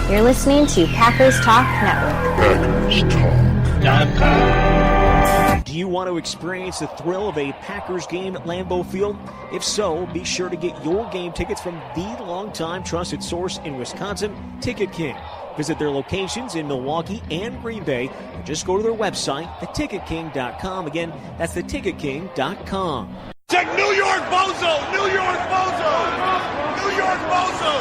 You're listening to Packers Talk Network. Do you want to experience the thrill of a Packers game at Lambeau Field? If so, be sure to get your game tickets from the longtime trusted source in Wisconsin, Ticket King. Visit their locations in Milwaukee and Green Bay, or just go to their website, theticketking.com. Again, that's theticketking.com. Check New York Bozo! New York Bozo! New York Bozo!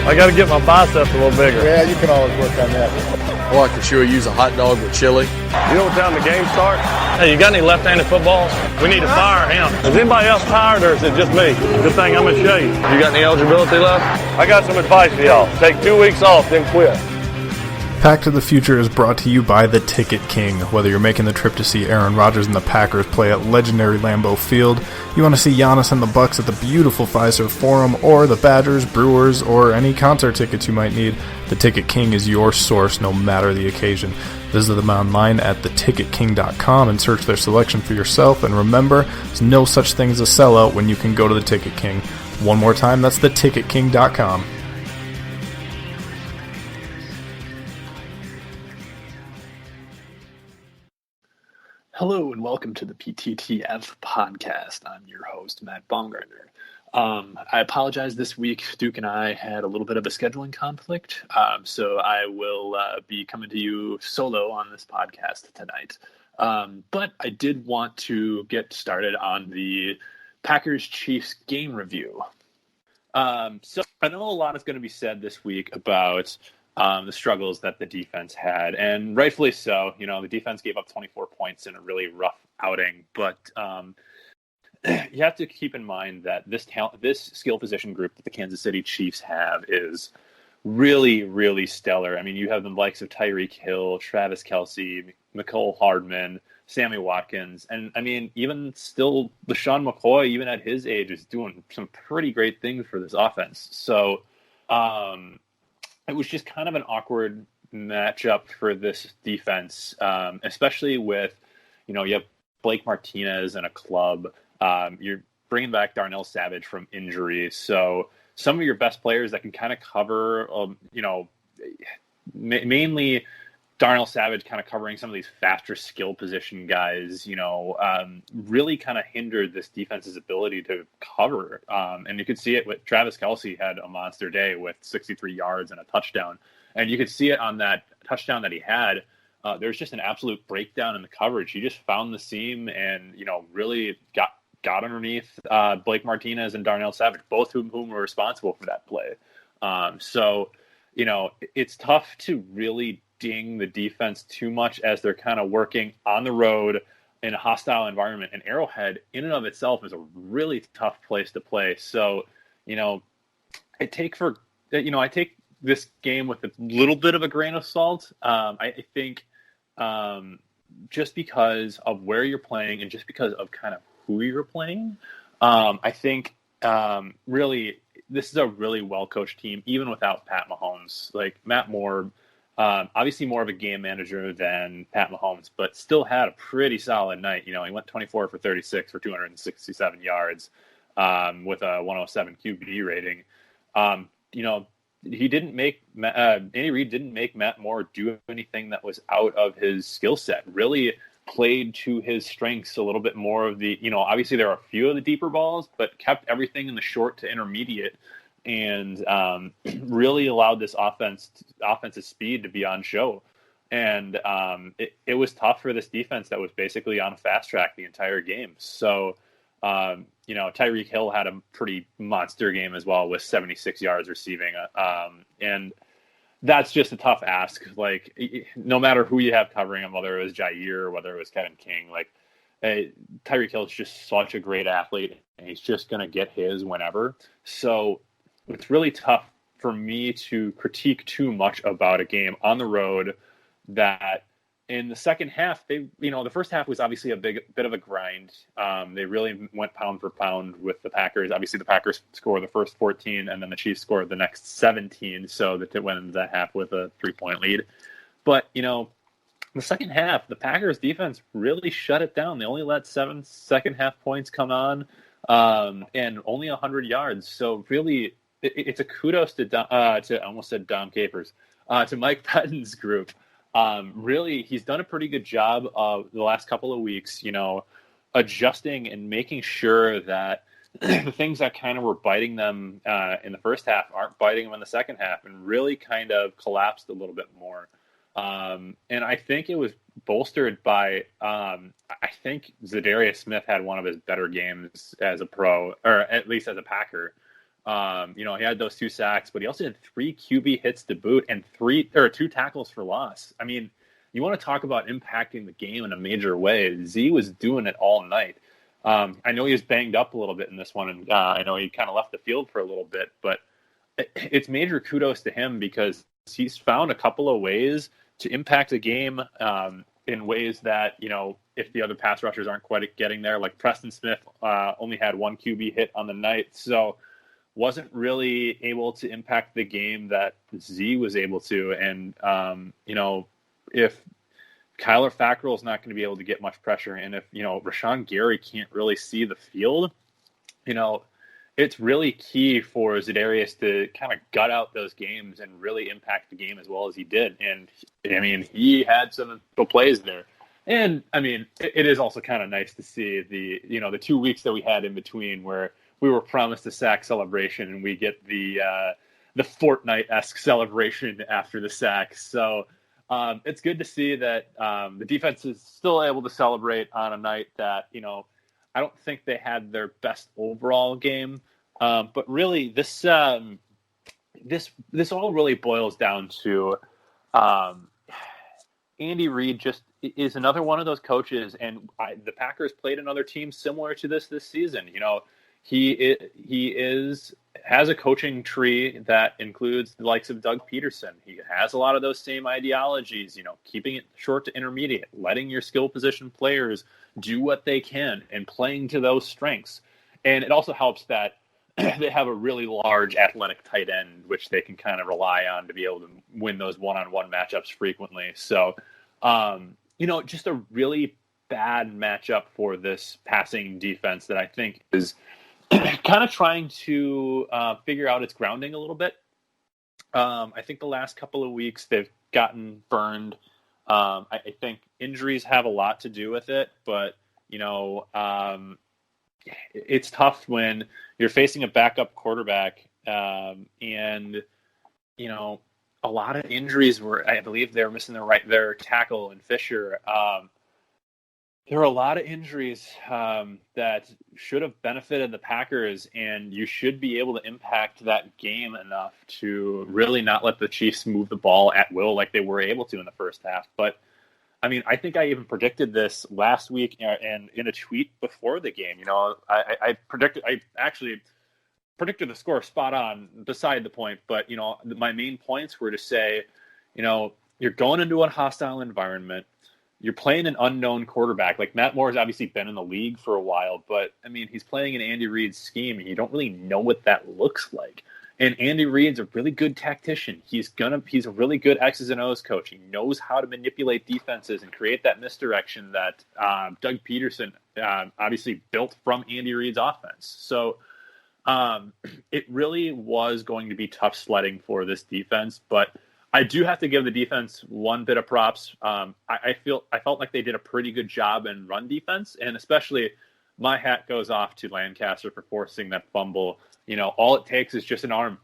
I got to get my biceps a little bigger. Yeah, you can always work on that. Or I could sure use a hot dog with chili. You know what time the game starts? Hey, you got any left-handed footballs? We need to fire him. Is anybody else tired, or is it just me? Good thing I'm in shape. You got any eligibility left? I got some advice for y'all. Take 2 weeks off, then quit. Pack to the Future is brought to you by The Ticket King. Whether you're making the trip to see Aaron Rodgers and the Packers play at legendary Lambeau Field, you want to see Giannis and the Bucks at the beautiful Fiserv Forum, or the Badgers, Brewers, or any concert tickets you might need, The Ticket King is your source no matter the occasion. Visit them online at theticketking.com and search their selection for yourself. And remember, there's no such thing as a sellout when you can go to The Ticket King. One more time, that's theticketking.com. Hello and welcome to the PTTF podcast. I'm your host, Matt Baumgartner. I apologize this week. Duke and I had a little bit of a scheduling conflict, so I will be coming to you solo on this podcast tonight. But I did want to get started on the Packers-Chiefs game review. So I know a lot is going to be said this week about the struggles that the defense had, and rightfully so. You know, the defense gave up 24 points in a really rough outing, but you have to keep in mind that this skill position group that the Kansas City Chiefs have is really, really stellar. I mean, you have the likes of Tyreek Hill, Travis Kelce, Mecole Hardman, Sammy Watkins, and I mean, even still, LaShawn McCoy, even at his age, is doing some pretty great things for this offense. So, it was just kind of an awkward matchup for this defense, especially with, you know, you have Blake Martinez and a club. You're bringing back Darnell Savage from injury. So some of your best players that can kind of cover, mainly Darnell Savage kind of covering some of these faster skill position guys, really kind of hindered this defense's ability to cover. And you could see it with Travis Kelce had a monster day with 63 yards and a touchdown. And you could see it on that touchdown that he had. There's just an absolute breakdown in the coverage. He just found the seam and, really got underneath Blake Martinez and Darnell Savage, both of whom were responsible for that play. So, it's tough to really ding the defense too much as they're kind of working on the road in a hostile environment. And Arrowhead in and of itself is a really tough place to play. So, I take this game with a little bit of a grain of salt. I think just because of where you're playing and just because of kind of who you're playing, I think really this is a really well-coached team, even without Pat Mahomes. Like Matt Moore, obviously more of a game manager than Pat Mahomes, but still had a pretty solid night. He went 24 for 36 for 267 yards with a 107 QB rating. He didn't make Andy Reid didn't make Matt Moore do anything that was out of his skill set. Really played to his strengths a little bit more of the, obviously there are a few of the deeper balls, but kept everything in the short to intermediate. And really allowed this offensive speed to be on show. And it was tough for this defense that was basically on a fast track the entire game. So, Tyreek Hill had a pretty monster game as well with 76 yards receiving. And that's just a tough ask. Like, no matter who you have covering him, whether it was Jair or whether it was Kevin King, Tyreek Hill is just such a great athlete, and he's just going to get his whenever. So, it's really tough for me to critique too much about a game on the road that in the second half, the first half was obviously a bit of a grind. They really went pound for pound with the Packers. Obviously, the Packers scored the first 14, and then the Chiefs scored the next 17, so that it went into that half with a 3-point lead. But, the second half, the Packers defense really shut it down. They only let 7 second half points come on, and only 100 yards. So really, it's a kudos to I almost said Dom Capers, to Mike Pettin's group. Really, he's done a pretty good job the last couple of weeks, adjusting and making sure that the things that kind of were biting them in the first half aren't biting them in the second half, and really kind of collapsed a little bit more. And I think it was bolstered by, I think Zadarius Smith had one of his better games as a pro, or at least as a Packer. He had those 2 sacks, but he also had 3 QB hits to boot and 2 tackles for loss. I mean, you want to talk about impacting the game in a major way. Z was doing it all night. I know he was banged up a little bit in this one, and I know he kind of left the field for a little bit, but it's major kudos to him because he's found a couple of ways to impact the game in ways that, if the other pass rushers aren't quite getting there, like Preston Smith only had 1 QB hit on the night, so wasn't really able to impact the game that Z was able to. And, if Kyler Fackrell is not going to be able to get much pressure, and if, Rashawn Gary can't really see the field, it's really key for Zadarius to kind of gut out those games and really impact the game as well as he did. And, he had some plays there. And, it is also kind of nice to see the 2 weeks that we had in between where we were promised a sack celebration and we get the Fortnite-esque celebration after the sack. So it's good to see that the defense is still able to celebrate on a night that, I don't think they had their best overall game. But really, this all really boils down to Andy Reid just is another one of those coaches, and the Packers played another team similar to this season. He has a coaching tree that includes the likes of Doug Peterson. He has a lot of those same ideologies, keeping it short to intermediate, letting your skill position players do what they can and playing to those strengths. And it also helps that they have a really large athletic tight end, which they can kind of rely on to be able to win those one-on-one matchups frequently. So, just a really bad matchup for this passing defense that I think is kind of trying to figure out its grounding a little bit. I think the last couple of weeks they've gotten burned. I think injuries have a lot to do with it, but, it's tough when you're facing a backup quarterback, and a lot of injuries were. I believe they were missing their tackle and Fisher. There are a lot of injuries that should have benefited the Packers, and you should be able to impact that game enough to really not let the Chiefs move the ball at will like they were able to in the first half. But I think I even predicted this last week and in a tweet before the game. I actually predicted the score spot on, beside the point. But, my main points were to say, you're going into a hostile environment. You're playing an unknown quarterback. Like, Matt Moore's obviously been in the league for a while, but, he's playing in Andy Reid's scheme, and you don't really know what that looks like. And Andy Reid's a really good tactician. He's a really good X's and O's coach. He knows how to manipulate defenses and create that misdirection that Doug Peterson obviously built from Andy Reid's offense. So it really was going to be tough sledding for this defense, but I do have to give the defense one bit of props. I felt like they did a pretty good job in run defense, and especially my hat goes off to Lancaster for forcing that fumble. All it takes is just an arm.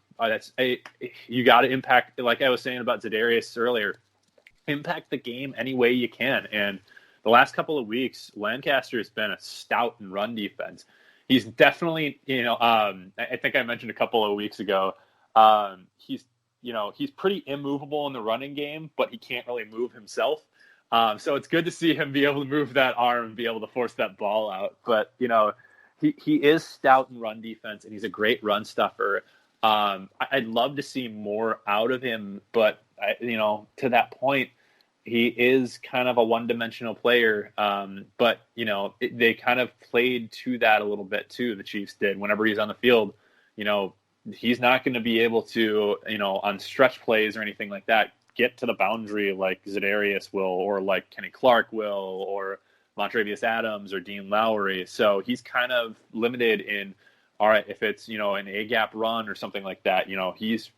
You got to impact, like I was saying about Zadarius earlier, impact the game any way you can. And the last couple of weeks, Lancaster has been a stout in run defense. He's definitely, I think I mentioned a couple of weeks ago, he's pretty immovable in the running game, but he can't really move himself. So it's good to see him be able to move that arm and be able to force that ball out. But, he is stout in run defense, and he's a great run stuffer. I'd love to see more out of him, but, to that point, he is kind of a one-dimensional player. But, they kind of played to that a little bit, too, the Chiefs did. Whenever he's on the field, he's not going to be able to, on stretch plays or anything like that, get to the boundary like Za'Darius will, or like Kenny Clark will, or Montravius Adams or Dean Lowry. So he's kind of limited in, all right, if it's, an A-gap run or something like that, he's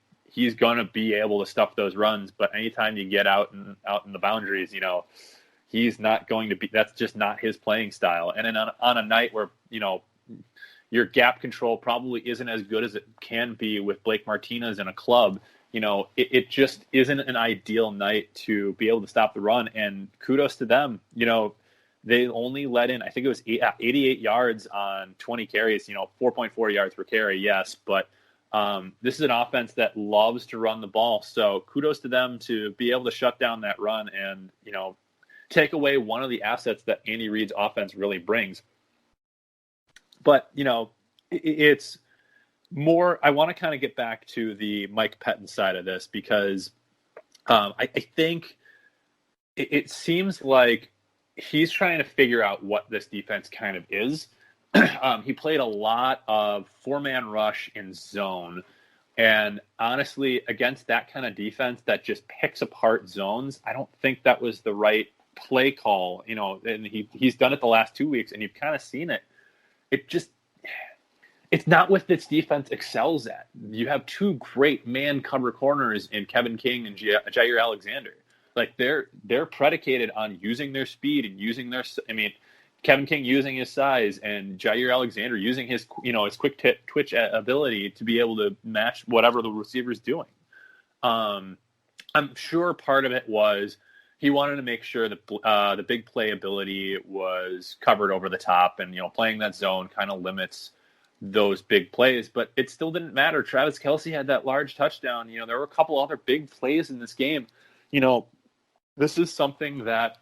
going to be able to stuff those runs. But anytime you get out in the boundaries, he's not going to be, that's just not his playing style. And then on a night where, your gap control probably isn't as good as it can be with Blake Martinez in a club, it just isn't an ideal night to be able to stop the run. And kudos to them. They only let in, I think it was 88 yards on 20 carries, 4.4 yards per carry, yes. But this is an offense that loves to run the ball. So kudos to them to be able to shut down that run and, take away one of the assets that Andy Reid's offense really brings. But, it's more, I want to kind of get back to the Mike Pettin side of this because I think it seems like he's trying to figure out what this defense kind of is. He played a lot of four-man rush in zone. And honestly, against that kind of defense that just picks apart zones, I don't think that was the right play call, and he's done it the last 2 weeks, and you've kind of seen it. It's not what this defense excels at. You have two great man cover corners in Kevin King and Jair Alexander. Like they're predicated on using their speed and using Kevin King using his size and Jair Alexander using his quick twitch ability to be able to match whatever the receiver's doing. I'm sure part of it was he wanted to make sure that the big play ability was covered over the top, and playing that zone kind of limits those big plays. But it still didn't matter. Travis Kelce had that large touchdown. There were a couple other big plays in this game. This is something that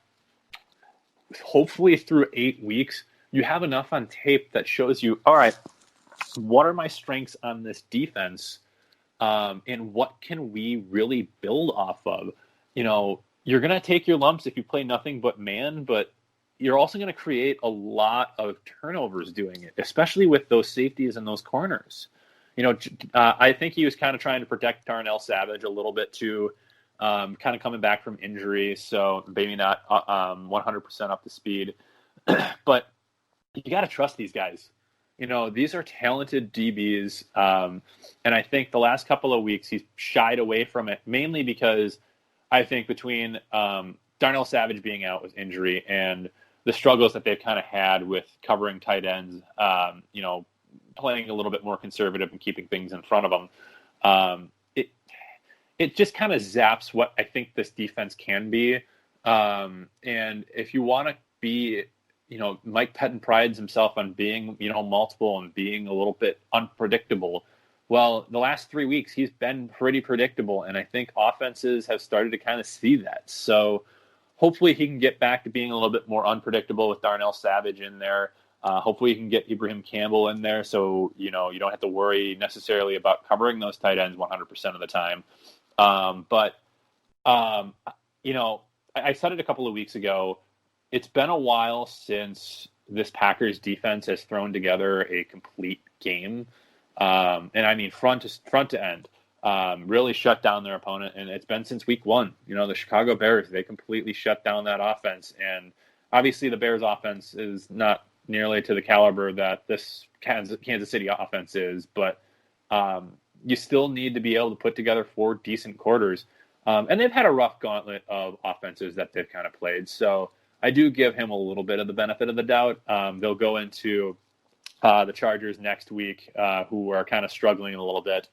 hopefully through 8 weeks you have enough on tape that shows you, all right, what are my strengths on this defense, and what can we really build off of? You're going to take your lumps if you play nothing but man, but you're also going to create a lot of turnovers doing it, especially with those safeties and those corners. I think he was kind of trying to protect Darnell Savage a little bit too, kind of coming back from injury, so maybe not 100% up to speed. But you got to trust these guys. These are talented DBs, and I think the last couple of weeks he's shied away from it, mainly because I think between Darnell Savage being out with injury and the struggles that they've kind of had with covering tight ends, playing a little bit more conservative and keeping things in front of them, it just kind of zaps what I think this defense can be. And if you want to be, Mike Pettin prides himself on being, multiple and being a little bit unpredictable. Well, the last 3 weeks, he's been pretty predictable, and I think offenses have started to kind of see that. So hopefully he can get back to being a little bit more unpredictable with Darnell Savage in there. Hopefully he can get Ibrahim Campbell in there so, you don't have to worry necessarily about covering those tight ends 100% of the time. I said it a couple of weeks ago. It's been a while since this Packers defense has thrown together a complete game. And I mean, front to end, really shut down their opponent. And it's been since week one. The Chicago Bears, they completely shut down that offense. And obviously the Bears offense is not nearly to the caliber that this Kansas City offense is. But you still need to be able to put together 4 decent quarters. And they've had a rough gauntlet of offenses that they've kind of played. So I do give him a little bit of the benefit of the doubt. They'll go into the Chargers next week, who are kind of struggling a little bit.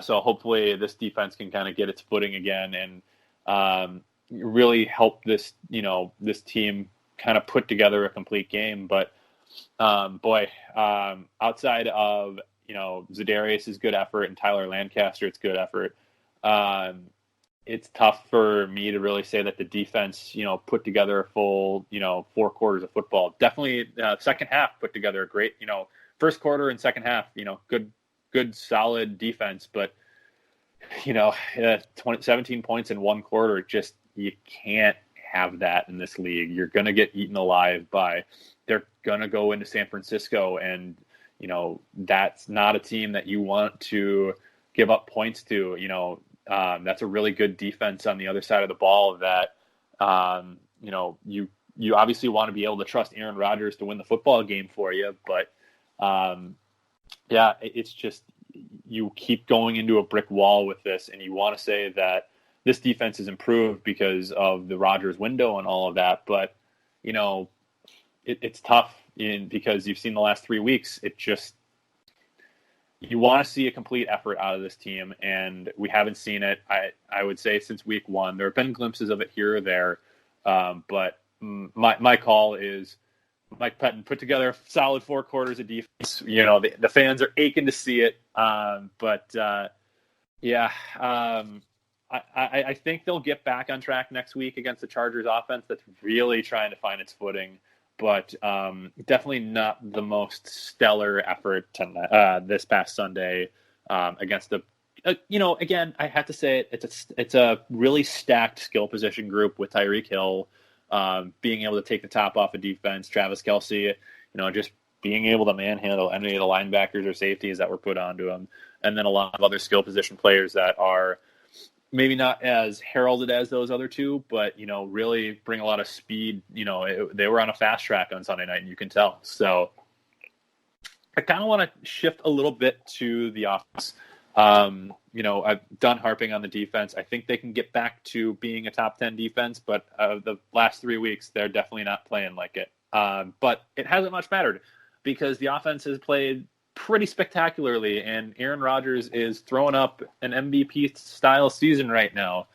So hopefully this defense can kind of get its footing again and really help this team kind of put together a complete game. But outside of, Za'Darius' good effort and Tyler Lancaster's good effort, it's tough for me to really say that the defense, put together a full, 4 quarters of football. Definitely second half put together a great, first quarter and second half, good, solid defense. But, 17 points in 1 quarter, just you can't have that in this league. You're going to get eaten alive they're going to go into San Francisco, and, that's not a team that you want to give up points to. That's a really good defense on the other side of the ball that, you obviously want to be able to trust Aaron Rodgers to win the football game for you. But, it's just you keep going into a brick wall with this, and you want to say that this defense has improved because of the Rodgers window and all of that. But, it's tough because you've seen the last 3 weeks. You want to see a complete effort out of this team, and we haven't seen it, I would say, since week 1. There have been glimpses of it here or there, but my call is Mike Pettin put together a solid 4 quarters of defense. The fans are aching to see it, I think they'll get back on track next week against the Chargers offense that's really trying to find its footing. But definitely not the most stellar effort this past Sunday against the. Again, I have to say it's a really stacked skill position group with Tyreek Hill being able to take the top off of defense, Travis Kelce, just being able to manhandle any of the linebackers or safeties that were put onto him, and then a lot of other skill position players that are maybe not as heralded as those other two, but, really bring a lot of speed. They were on a fast track on Sunday night, and you can tell. So I kind of want to shift a little bit to the offense. I've done harping on the defense. I think they can get back to being a top 10 defense, but the last 3 weeks, they're definitely not playing like it. But it hasn't much mattered because the offense has played pretty spectacularly, and Aaron Rodgers is throwing up an MVP-style season right now.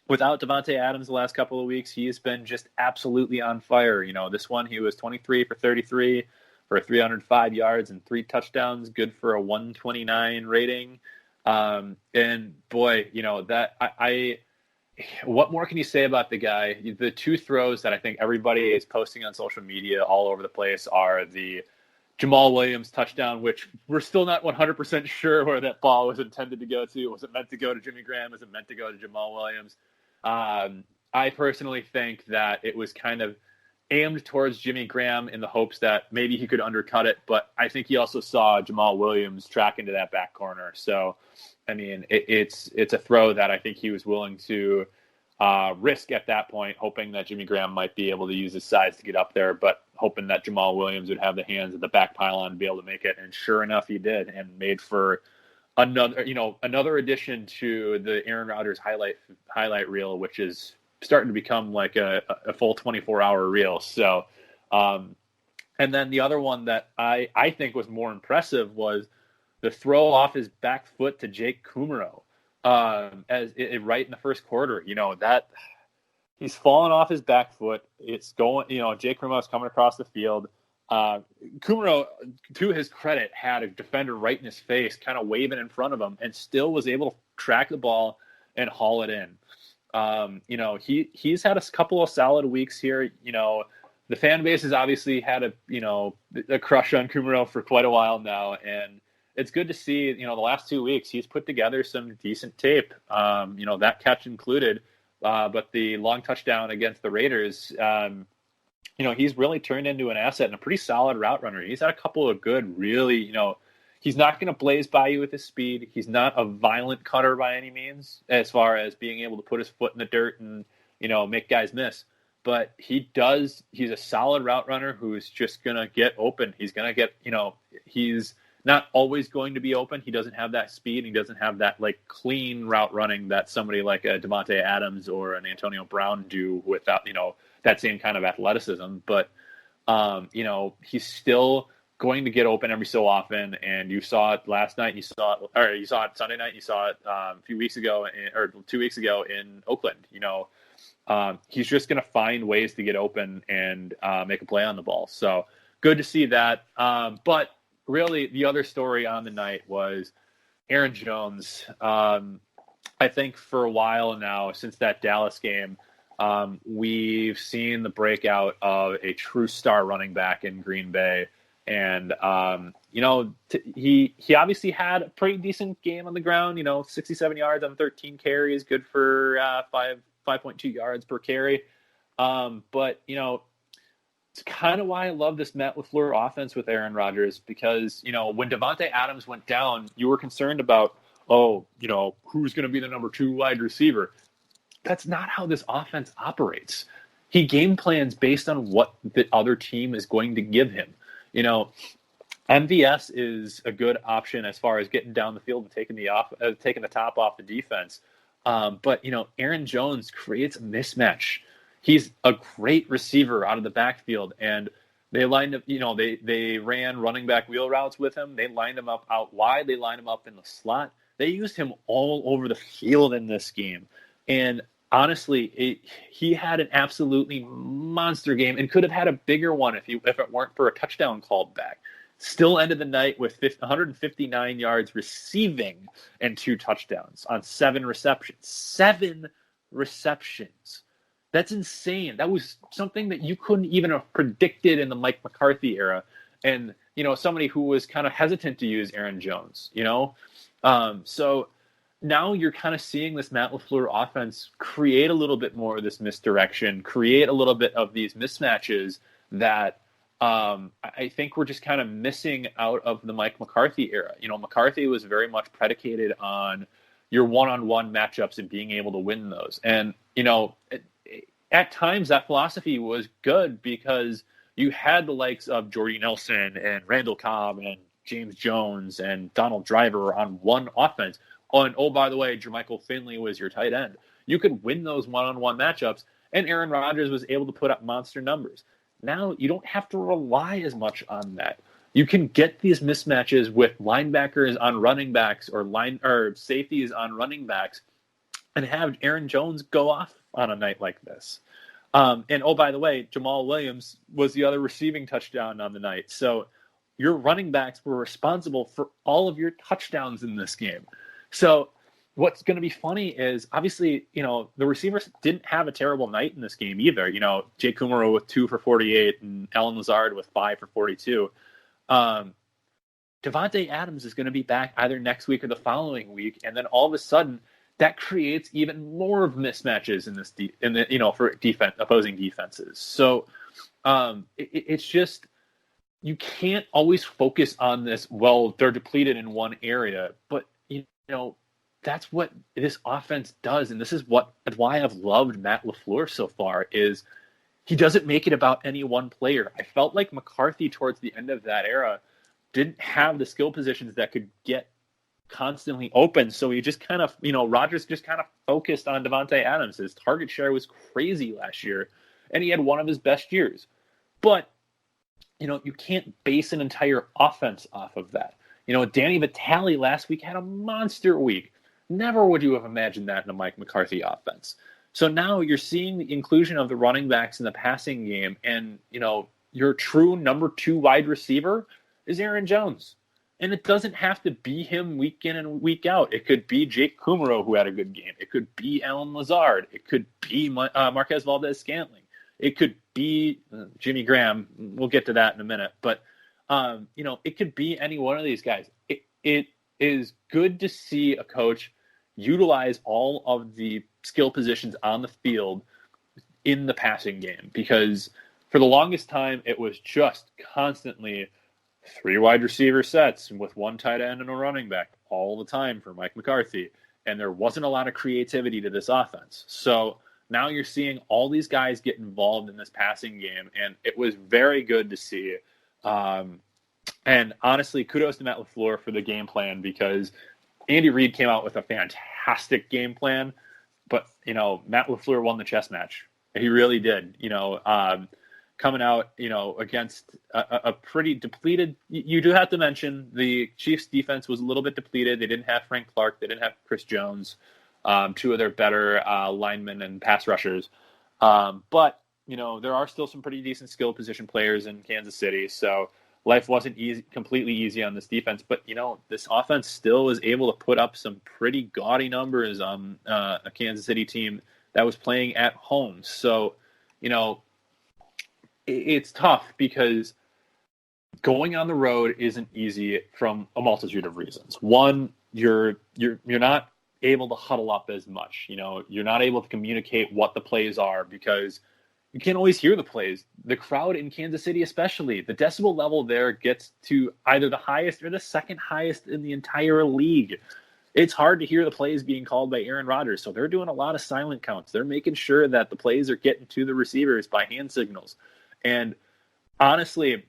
Without Davante Adams the last couple of weeks, he's been just absolutely on fire. This one, he was 23 for 33 for 305 yards and 3 touchdowns, good for a 129 rating. And boy, what more can you say about the guy? The 2 throws that I think everybody is posting on social media all over the place are the Jamaal Williams touchdown, which we're still not 100% sure where that ball was intended to go to. Was it meant to go to Jimmy Graham? Was it meant to go to Jamaal Williams? I personally think that it was kind of aimed towards Jimmy Graham in the hopes that maybe he could undercut it, but I think he also saw Jamaal Williams track into that back corner. So, it's a throw that I think he was willing to risk at that point, hoping that Jimmy Graham might be able to use his size to get up there, but hoping that Jamaal Williams would have the hands at the back pylon to be able to make it. And sure enough, he did, and made for another addition to the Aaron Rodgers highlight reel, which is starting to become like a full 24-hour reel. So, and then the other one that I think was more impressive was the throw off his back foot to Jake Kummerow. Right in the first quarter, that he's fallen off his back foot. It's going, Jake Kummerow's coming across the field. Kummerow, to his credit, had a defender right in his face, kind of waving in front of him, and still was able to track the ball and haul it in. He's had a couple of solid weeks here. The fan base has obviously had a crush on Kummerow for quite a while now, and it's good to see, the last 2 weeks, he's put together some decent tape, that catch included, but the long touchdown against the Raiders, he's really turned into an asset and a pretty solid route runner. He's had a couple of good, really, he's not going to blaze by you with his speed. He's not a violent cutter by any means, as far as being able to put his foot in the dirt and, make guys miss. But he's a solid route runner who's just going to get open. He's going to get, he's not always going to be open. He doesn't have that speed. He doesn't have that clean route running that somebody like a Davante Adams or an Antonio Brown do without, that same kind of athleticism. But, he's still going to get open every so often. And you saw it last night. You saw it Sunday night. You saw it a few weeks ago or 2 weeks ago in Oakland. He's just going to find ways to get open and make a play on the ball. So good to see that. But really, the other story on the night was Aaron Jones. I think for a while now, since that Dallas game, we've seen the breakout of a true star running back in Green Bay. And, he obviously had a pretty decent game on the ground, 67 yards on 13 carries, good for 5.2 yards per carry. But, it's kind of why I love this Matt LaFleur offense with Aaron Rodgers, because, when Davante Adams went down, you were concerned about, oh, who's going to be the number 2 wide receiver? That's not how this offense operates. He game plans based on what the other team is going to give him. MVS is a good option as far as getting down the field and taking the top off the defense. But Aaron Jones creates a mismatch. He's a great receiver out of the backfield, and they lined up, they ran running back wheel routes with him. They lined him up out wide. They lined him up in the slot. They used him all over the field in this game. And honestly, he had an absolutely monster game and could have had a bigger one if it weren't for a touchdown called back. Still ended the night with 159 yards receiving and 2 touchdowns on 7 receptions. 7 receptions. That's insane. That was something that you couldn't even have predicted in the Mike McCarthy era. And, somebody who was kind of hesitant to use Aaron Jones, So now you're kind of seeing this Matt LaFleur offense create a little bit more of this misdirection, create a little bit of these mismatches that I think we're just kind of missing out of the Mike McCarthy era. McCarthy was very much predicated on your one-on-one matchups and being able to win those. And, at times that philosophy was good because you had the likes of Jordy Nelson and Randall Cobb and James Jones and Donald Driver on one offense. And, oh, by the way, Jermichael Finley was your tight end. You could win those one-on-one matchups, and Aaron Rodgers was able to put up monster numbers. Now you don't have to rely as much on that. You can get these mismatches with linebackers on running backs or safeties on running backs and have Aaron Jones go off on a night like this. And, oh, by the way, Jamaal Williams was the other receiving touchdown on the night. So your running backs were responsible for all of your touchdowns in this game. So what's going to be funny is, obviously, the receivers didn't have a terrible night in this game either. Jake Kumaro with 2 for 48 and Alan Lazard with 5 for 42. Devontae Adams is going to be back either next week or the following week, and then all of a sudden that creates even more of mismatches for opposing defenses. So it's just, you can't always focus on this. Well, they're depleted in one area, but that's what this offense does, and this is why I've loved Matt LaFleur so far, is he doesn't make it about any one player. I felt like McCarthy towards the end of that era didn't have the skill positions that could get constantly open, so he just kind of, Rodgers just kind of focused on Devontae Adams. His target share was crazy last year, and he had one of his best years. But, you can't base an entire offense off of that. Danny Vitale last week had a monster week. Never would you have imagined that in a Mike McCarthy offense. So now you're seeing the inclusion of the running backs in the passing game, and, your true number 2 wide receiver is Aaron Jones. And it doesn't have to be him week in and week out. It could be Jake Kumaro, who had a good game. It could be Alan Lazard. It could be Marquez Valdez-Scantling. It could be Jimmy Graham. We'll get to that in a minute. But, it could be any one of these guys. It is good to see a coach utilize all of the skill positions on the field in the passing game, because for the longest time it was just constantly 3 wide receiver sets with 1 tight end and a running back all the time for Mike McCarthy, and there wasn't a lot of creativity to this offense. So now you're seeing all these guys get involved in this passing game, and it was very good to see. And honestly, kudos to Matt LaFleur for the game plan, because Andy Reid came out with a fantastic game plan, but, Matt LaFleur won the chess match. He really did, coming out, against a pretty depleted. You do have to mention the Chiefs defense was a little bit depleted. They didn't have Frank Clark. They didn't have Chris Jones, 2 of their better linemen and pass rushers. But, there are still some pretty decent skill position players in Kansas City. So life wasn't completely easy on this defense, but this offense still was able to put up some pretty gaudy numbers on a Kansas City team that was playing at home. So, it's tough because going on the road isn't easy from a multitude of reasons. One, you're not able to huddle up as much. You're not able to communicate what the plays are because you can't always hear the plays. The crowd in Kansas City, especially, the decibel level there gets to either the highest or the second highest in the entire league. it's hard to hear the plays being called by Aaron Rodgers. So they're doing a lot of silent counts. They're making sure that the plays are getting to the receivers by hand signals. And honestly,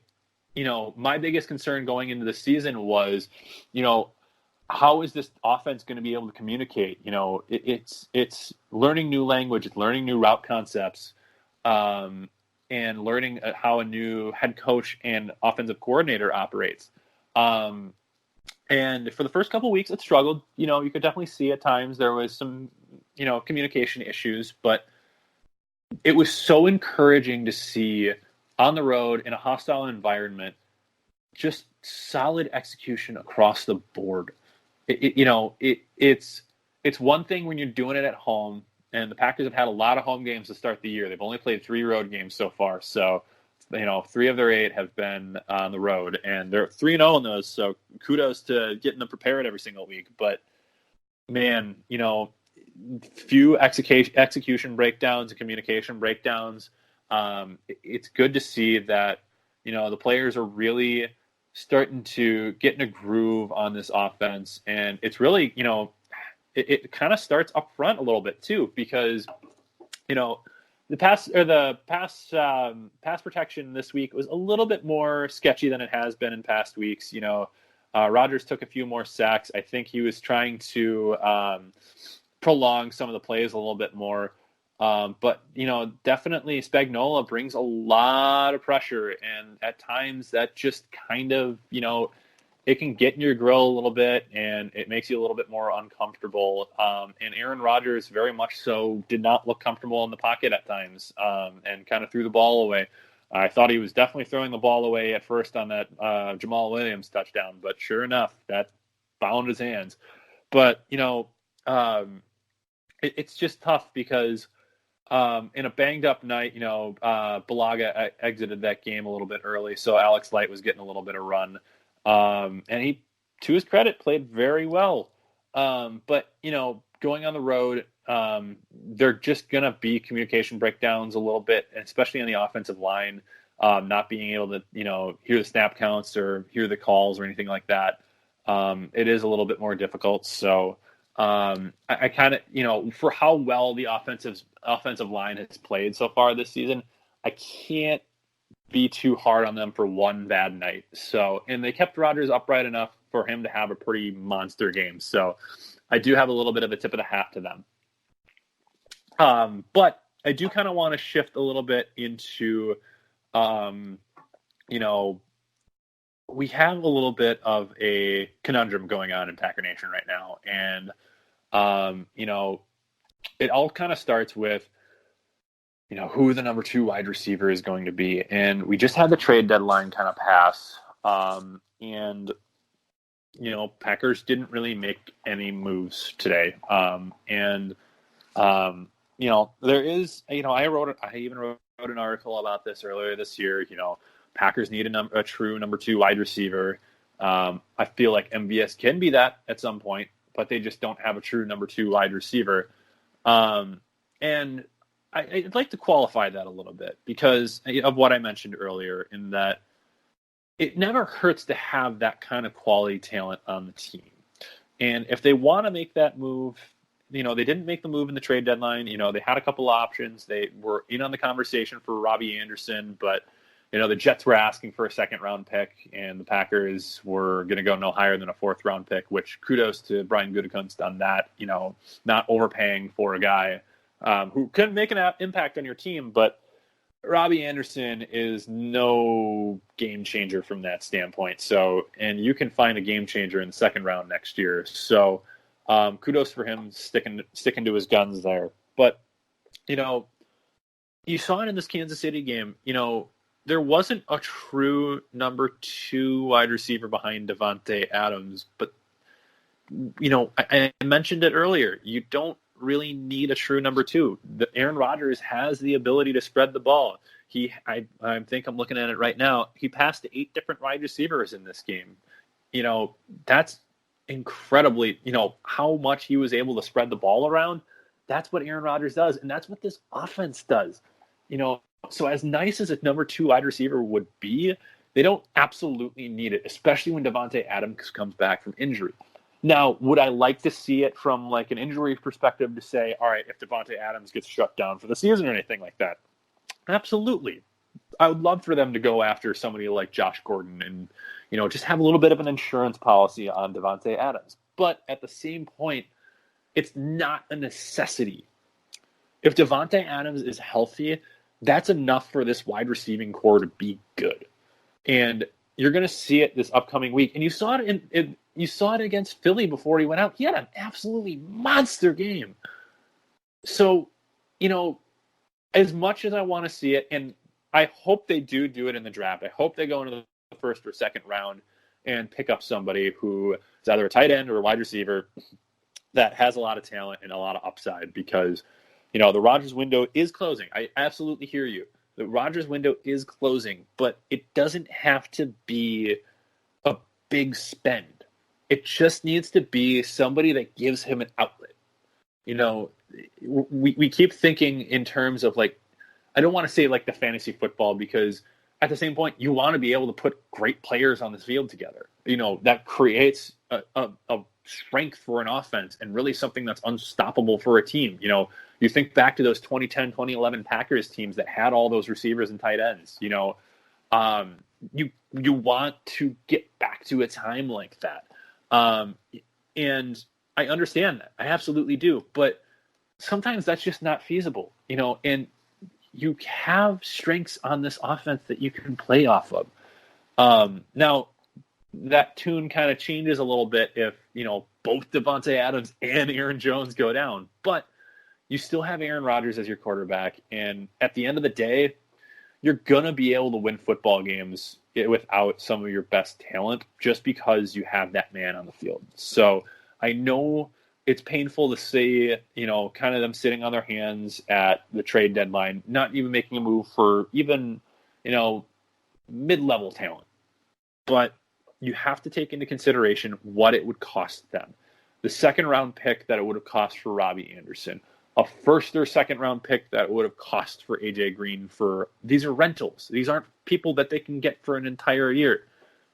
my biggest concern going into the season was, how is this offense going to be able to communicate? It's learning new language, it's learning new route concepts, and learning how a new head coach and offensive coordinator operates. And for the first couple of weeks, it struggled. You could definitely see at times there was some, communication issues, but it was so encouraging to see on the road in a hostile environment, just solid execution across the board. It's one thing when you're doing it at home, and the Packers have had a lot of home games to start the year. They've only played 3 road games so far. So, 3 of their 8 have been on the road, and they're 3-0 in those. So kudos to getting them prepared every single week. But man, few execution breakdowns and communication breakdowns. It's good to see that, the players are really starting to get in a groove on this offense. And it's really, it kind of starts up front a little bit too, because, the pass protection this week was a little bit more sketchy than it has been in past weeks. Rodgers took a few more sacks. I think he was trying to prolong some of the plays a little bit more. But definitely Spagnuolo brings a lot of pressure, and at times that just kind of, it can get in your grill a little bit, and it makes you a little bit more uncomfortable. And Aaron Rodgers very much so did not look comfortable in the pocket at times, and kind of threw the ball away. I thought he was definitely throwing the ball away at first on that Jamaal Williams touchdown, but sure enough, that found his hands. But, it's just tough because in a banged up night, Balaga exited that game a little bit early, so Alex Light was getting a little bit of run. And he, to his credit, played very well. But, going on the road, they're just going to be communication breakdowns a little bit, especially on the offensive line, not being able to, hear the snap counts or hear the calls or anything like that. It is a little bit more difficult. So I kind of, for how well the offensive line has played so far this season, I can't be too hard on them for one bad night. So, and they kept Rodgers upright enough for him to have a pretty monster game. So I do have a little bit of a tip of the hat to them. But I do kind of want to shift a little bit into, we have a little bit of a conundrum going on in Packer Nation right now. And, it all kind of starts with, who the number 2 wide receiver is going to be. And we just had the trade deadline kind of pass. And, Packers didn't really make any moves today. There is, I even wrote an article about this earlier this year. Packers need a true number 2 wide receiver. I feel like MVS can be that at some point, but they just don't have a true number 2 wide receiver. And I'd like to qualify that a little bit because of what I mentioned earlier, in that it never hurts to have that kind of quality talent on the team. And if they want to make that move, they didn't make the move in the trade deadline. They had a couple options. They were in on the conversation for Robbie Anderson, but the Jets were asking for a 2nd-round pick, and the Packers were going to go no higher than a 4th-round pick, which kudos to Brian Gutekunst on that, not overpaying for a guy who couldn't make an impact on your team. But Robbie Anderson is no game changer from that standpoint. So, and you can find a game changer in the 2nd round next year. So kudos for him sticking to his guns there. But, you saw it in this Kansas City game, there wasn't a true number 2 wide receiver behind Davante Adams, but I mentioned it earlier. You don't really need a true number 2. Aaron Rodgers has the ability to spread the ball. I think I'm looking at it right now. He passed to 8 different wide receivers in this game. That's incredibly, how much he was able to spread the ball around. That's what Aaron Rodgers does, and that's what this offense does. So as nice as a number 2 wide receiver would be, they don't absolutely need it, especially when Davante Adams comes back from injury. Now, would I like to see it from like an injury perspective to say, all right, if Devontae Adams gets shut down for the season or anything like that? Absolutely. I would love for them to go after somebody like Josh Gordon and, just have a little bit of an insurance policy on Devontae Adams. But at the same point, it's not a necessity. If Devontae Adams is healthy, that's enough for this wide receiving core to be good. And you're going to see it this upcoming week. And you saw it you saw it against Philly before he went out. He had an absolutely monster game. So, as much as I want to see it, and I hope they do it in the draft. I hope they go into the first or second round and pick up somebody who is either a tight end or a wide receiver that has a lot of talent and a lot of upside, because, the Rodgers window is closing. I absolutely hear you. The Rodgers window is closing, but it doesn't have to be a big spend. It just needs to be somebody that gives him an outlet. We keep thinking in terms of like, I don't want to say like the fantasy football, because at the same point, you want to be able to put great players on this field together. That creates a strength for an offense and really something that's unstoppable for a team. You think back to those 2010, 2011 Packers teams that had all those receivers and tight ends. You want to get back to a time like that. And I understand that. I absolutely do. But sometimes that's just not feasible, and you have strengths on this offense that you can play off of. Now, that tune kind of changes a little bit if, both Devontae Adams and Aaron Jones go down. But you still have Aaron Rodgers as your quarterback. And at the end of the day, you're going to be able to win football games without some of your best talent just because you have that man on the field. So I know it's painful to see, kind of them sitting on their hands at the trade deadline, not even making a move for even, mid-level talent. But you have to take into consideration what it would cost them. The second-round pick that it would have cost for Robbie Anderson, a first or second-round pick that would have cost for A.J. Green. These are rentals. These aren't people that they can get for an entire year.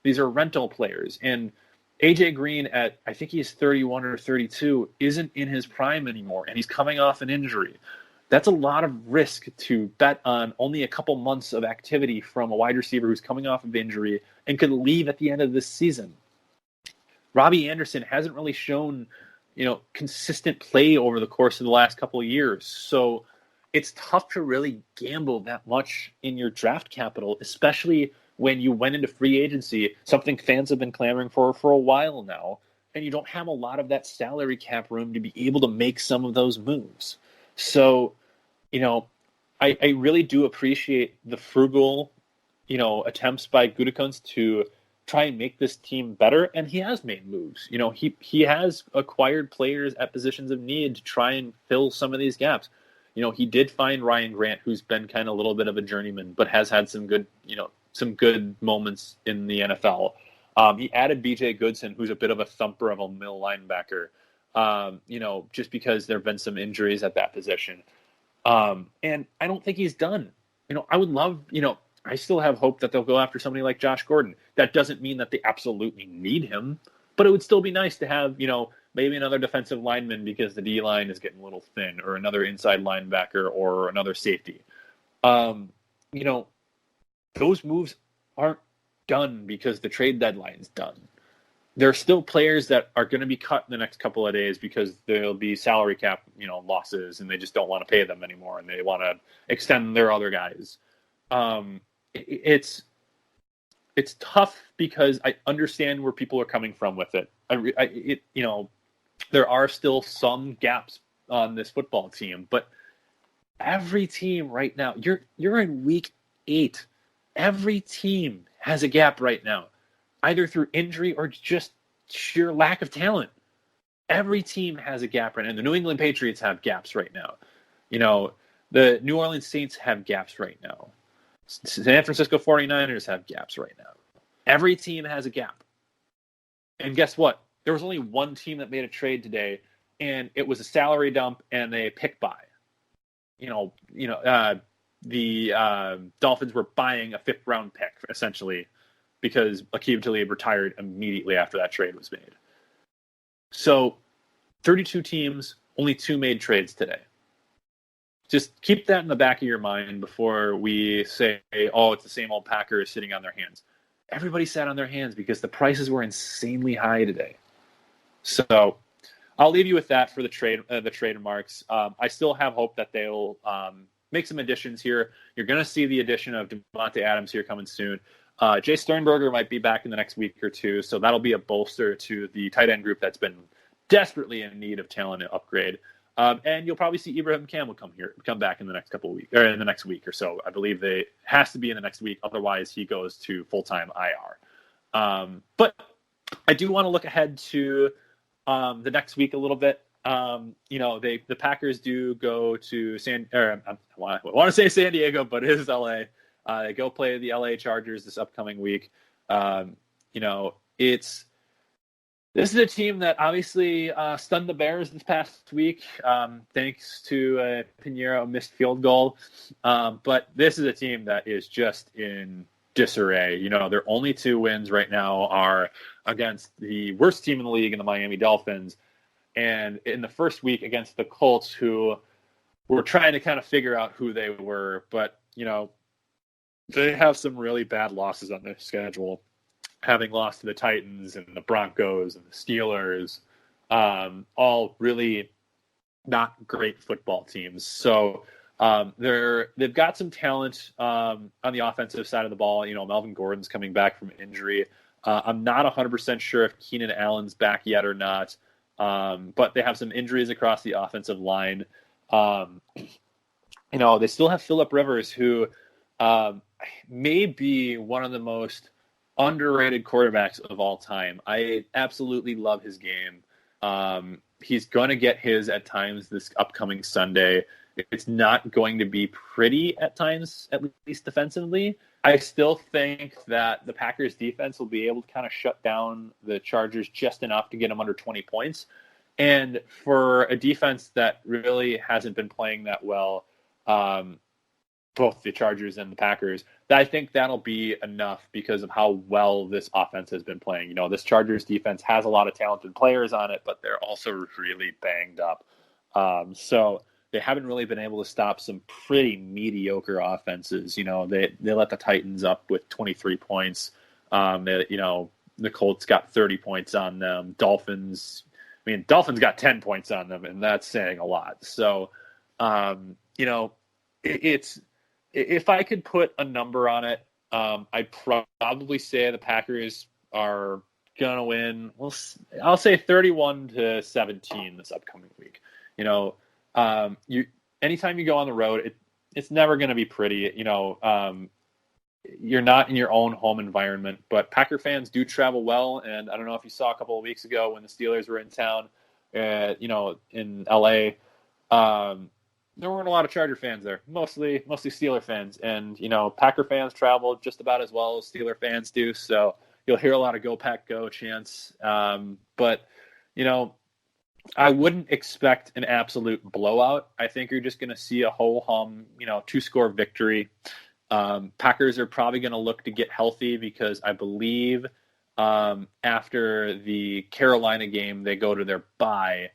These are rental players. And A.J. Green at, I think he's 31 or 32, isn't in his prime anymore, and he's coming off an injury. That's a lot of risk to bet on only a couple months of activity from a wide receiver who's coming off of injury and could leave at the end of this season. Robbie Anderson hasn't really shown, consistent play over the course of the last couple of years. So it's tough to really gamble that much in your draft capital, especially when you went into free agency, something fans have been clamoring for a while now, and you don't have a lot of that salary cap room to be able to make some of those moves. So, I really do appreciate the frugal, attempts by Gutekunst to try and make this team better, and he has made moves. He has acquired players at positions of need to try and fill some of these gaps. He did find Ryan Grant, who's been kind of a little bit of a journeyman, but has had some good, some good moments in the NFL. He added B.J. Goodson, who's a bit of a thumper of a middle linebacker, just because there have been some injuries at that position. And I don't think he's done. I would love, I still have hope that they'll go after somebody like Josh Gordon. That doesn't mean that they absolutely need him, but it would still be nice to have, maybe another defensive lineman because the D-line is getting a little thin, or another inside linebacker, or another safety. Those moves aren't done because the trade deadline's done. There are still players that are going to be cut in the next couple of days because there'll be salary cap, losses, and they just don't want to pay them anymore, and they want to extend their other guys. It's tough because I understand where people are coming from with it. There are still some gaps on this football team, but every team right now, you're in week 8. Every team has a gap right now, either through injury or just sheer lack of talent. Every team has a gap right now. The New England Patriots have gaps right now. The New Orleans Saints have gaps right now. San Francisco 49ers have gaps right now. Every team has a gap. And guess what? There was only one team that made a trade today, and it was a salary dump and a pick buy. The Dolphins were buying a 5th-round pick, essentially, because Aqib Talib retired immediately after that trade was made. So 32 teams, only 2 made trades today. Just keep that in the back of your mind before we say, oh, it's the same old Packers sitting on their hands. Everybody sat on their hands because the prices were insanely high today. So I'll leave you with that for the trade remarks. I still have hope that they'll make some additions here. You're going to see the addition of Davante Adams here coming soon. Jay Sternberger might be back in the next week or two, so that'll be a bolster to the tight end group that's been desperately in need of talent and upgrade. And you'll probably see Ibrahim Campbell come back in the next couple of weeks, or in the next week or so. I believe it has to be in the next week. Otherwise, he goes to full-time IR. But I do want to look ahead to the next week a little bit. The Packers do go to I want to say San Diego, but it is LA. They go play the LA Chargers this upcoming week. This is a team that obviously stunned the Bears this past week, thanks to a Pinheiro missed field goal. But this is a team that is just in disarray. Their only 2 wins right now are against the worst team in the league in the Miami Dolphins, and in the first week against the Colts, who were trying to kind of figure out who they were. But, they have some really bad losses on their schedule, having lost to the Titans and the Broncos and the Steelers, all really not great football teams. So they've got some talent on the offensive side of the ball. Melvin Gordon's coming back from injury. I'm not 100% sure if Keenan Allen's back yet or not, but they have some injuries across the offensive line. They still have Phillip Rivers, who may be one of the most underrated quarterbacks of all time. I absolutely love his game. He's going to get his at times this upcoming Sunday. It's not going to be pretty at times, at least defensively. I still think that the Packers defense will be able to kind of shut down the Chargers just enough to get them under 20 points. And for a defense that really hasn't been playing that well, both the Chargers and the Packers, I think that'll be enough because of how well this offense has been playing. This Chargers defense has a lot of talented players on it, but they're also really banged up. So they haven't really been able to stop some pretty mediocre offenses. They let the Titans up with 23 points. The Colts got 30 points on them. Dolphins got 10 points on them, and that's saying a lot. So, it's, if I could put a number on it, I'd probably say the Packers are going to win. Well, I'll say 31-17 this upcoming week. Anytime you go on the road, it's never going to be pretty. You're not in your own home environment, but Packer fans do travel well. And I don't know if you saw a couple of weeks ago when the Steelers were in town, in LA, there weren't a lot of Charger fans there, mostly Steeler fans. And, Packer fans travel just about as well as Steeler fans do. So you'll hear a lot of "Go Pack Go" chants. But I wouldn't expect an absolute blowout. I think you're just going to see a ho-hum, 2-score victory. Packers are probably going to look to get healthy because I believe after the Carolina game, they go to their bye.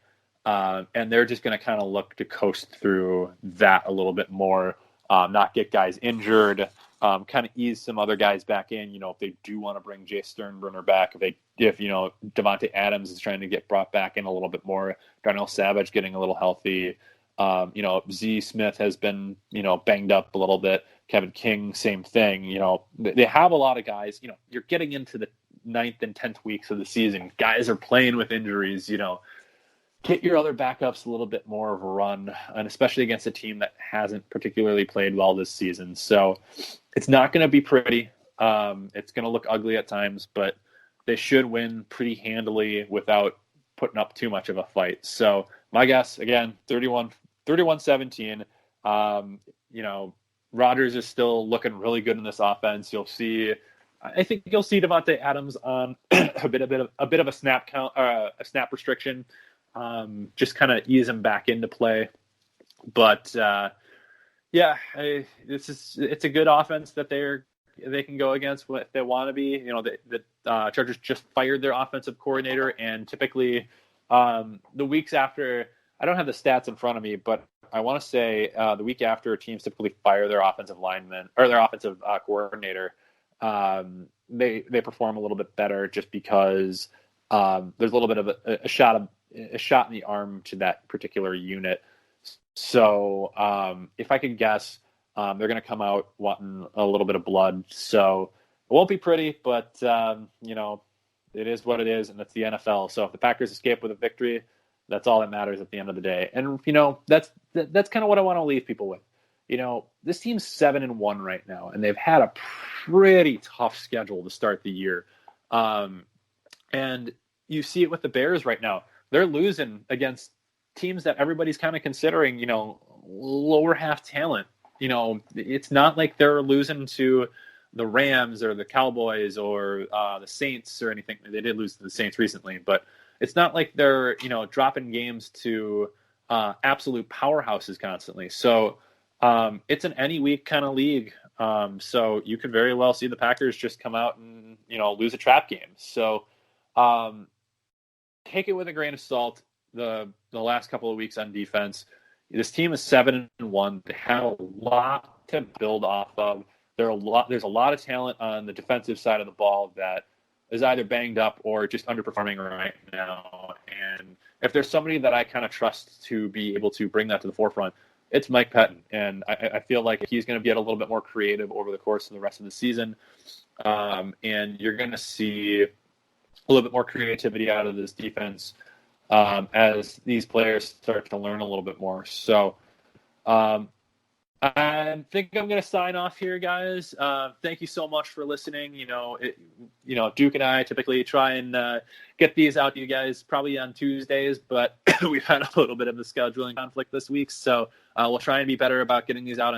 And they're just going to kind of look to coast through that a little bit more, not get guys injured, kind of ease some other guys back in. If they do want to bring Jay Sternberger back, if Davante Adams is trying to get brought back in a little bit more, Darnell Savage getting a little healthy. Z Smith has been, banged up a little bit. Kevin King, same thing. They have a lot of guys. You're getting into the 9th and 10th weeks of the season. Guys are playing with injuries. Get your other backups a little bit more of a run, and especially against a team that hasn't particularly played well this season. So it's not going to be pretty. It's going to look ugly at times, but they should win pretty handily without putting up too much of a fight. So my guess, again, 31-17. Rodgers is still looking really good in this offense. I think you'll see Davante Adams on a bit of a snap count, a snap restriction. Just kind of ease him back into play. But it's a good offense that they can go against what they want to be. The Chargers just fired their offensive coordinator, and typically The weeks after, I don't have the stats in front of me, but I want to say the week after teams typically fire their offensive lineman or their offensive coordinator, they perform a little bit better just because there's a little bit of a shot in the arm to that particular unit. So if I could guess, they're going to come out wanting a little bit of blood. So it won't be pretty, but it is what it is, and it's the NFL. So if the Packers escape with a victory, that's all that matters at the end of the day. And that's kind of what I want to leave people with. This team's 7-1 right now, and they've had a pretty tough schedule to start the year. And you see it with the Bears right now. They're losing against teams that everybody's kind of considering, lower half talent. It's not like they're losing to the Rams or the Cowboys or the Saints or anything. They did lose to the Saints recently, but it's not like they're, dropping games to absolute powerhouses constantly. So it's an any week kind of league. So you could very well see the Packers just come out and, lose a trap game. So take it with a grain of salt. The last couple of weeks on defense, this team is 7-1. They have a lot to build off of. There's a lot of talent on the defensive side of the ball that is either banged up or just underperforming right now. And if there's somebody that I kind of trust to be able to bring that to the forefront, it's Mike Pettin. And I feel like he's going to get a little bit more creative over the course of the rest of the season. And you're going to see a little bit more creativity out of this defense as these players start to learn a little bit more. So I think I'm going to sign off here, guys. Thank you so much for listening. Duke and I typically try and get these out to you guys probably on Tuesdays, but we've had a little bit of a scheduling conflict this week, so we'll try and be better about getting these out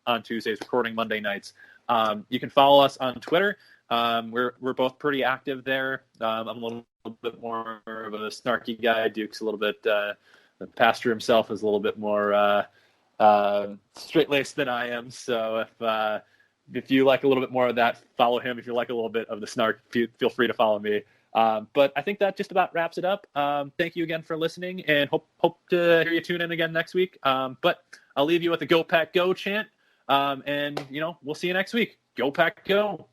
on Tuesdays, recording Monday nights. You can follow us on Twitter. We're both pretty active there. I'm a little bit more of a snarky guy. Duke's a little bit the pastor himself is a little bit more straight-laced than I am. So if you like a little bit more of that, follow him. If you like a little bit of the snark, feel free to follow me. But I think that just about wraps it up. Thank you again for listening, and hope to hear you tune in again next week. But I'll leave you with the Go Pack Go chant, and we'll see you next week. Go Pack Go.